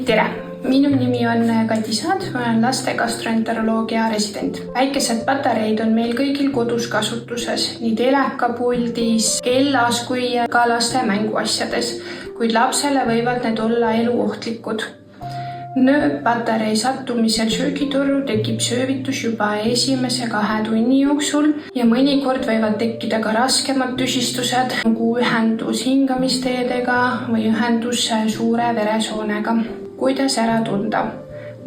Tere! Minu nimi on Kati Saad, ma olen laste gastroenteroloogia resident. Väikesed patareid on meil kõigil kodus kasutuses, nii telekapuldis, kellas kui ka laste mänguasjades, kuid lapsele võivad need olla eluohtlikud. Nööppatarei sattumisel söögitorru tekib söövitus juba esimese 2 tunni jooksul ja mõnikord võivad tekkida ka raskemad tüsistused, nagu ühendus hingamisteedega või ühendus suure veresoonega. Kuidas ära tunda?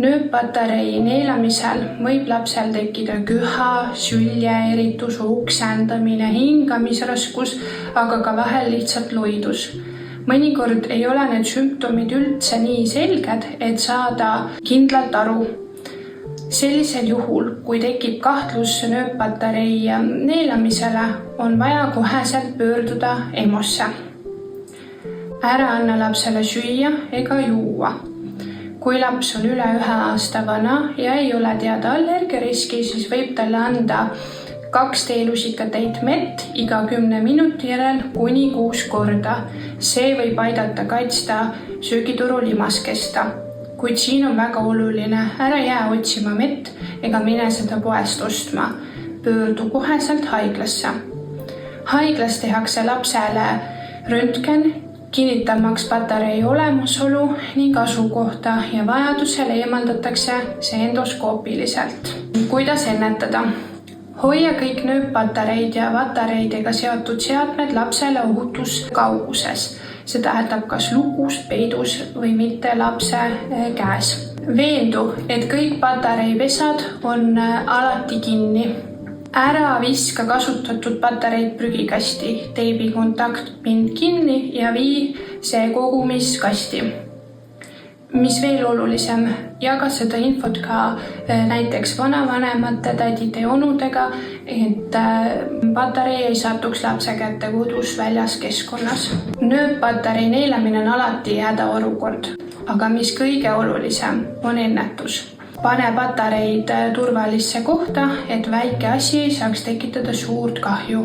Nööppatarei neelamisel võib lapsel tekkida köha, sülje eritus, oksändamine, hingamisraskus, aga ka vahel lihtsalt loidus. Mõnikord ei ole need sümptomid üldse nii selged, et saada kindlalt aru. Sellisel juhul, kui tekib kahtlus nööppatarei neelamisele, on vaja koheselt pöörduda EMO-sse. Ära anna lapsele süüa ega juua. Kui laps on üle 1 aasta vana ja ei ole teada allergiariski, siis võib talle anda 2 teelusikatäit mett iga 10 minuti järel kuni 6 korda. See võib aidata kaitsta söögituru limaskesta. Kuid siin on väga oluline, ära jää otsima mett ega mine seda poest ostma. Pöördu koheselt haiglasse. Haiglas tehakse lapsele röntgen, kinnitamaks patarei olemasolu ning asukohta ja vajadusel eemaldatakse see endoskoopiliselt. Kuidas ennetada? Hoia kõik nööppatareid ja patareidega seotud seadmed lapsele ohutus kauguses. See tähendab kas lukus, peidus või mitte lapse käes. Veendu, et kõik patareivesad on alati kinni. Ära viska kasutatud patareid prügikasti, teibi kontaktpind kinni ja vii see kogumiskasti. Mis veel olulisem, jaga seda infot ka näiteks vanavanemate, tädide ja onudega, et patarei ei satuks lapse kätte kodus väljas keskkonnas. Nööppatarei neelamine on alati hädaolukord, aga mis kõige olulisem on ennetus. Pane patareid turvalisse kohta, et väike asi ei saaks tekitada suurt kahju.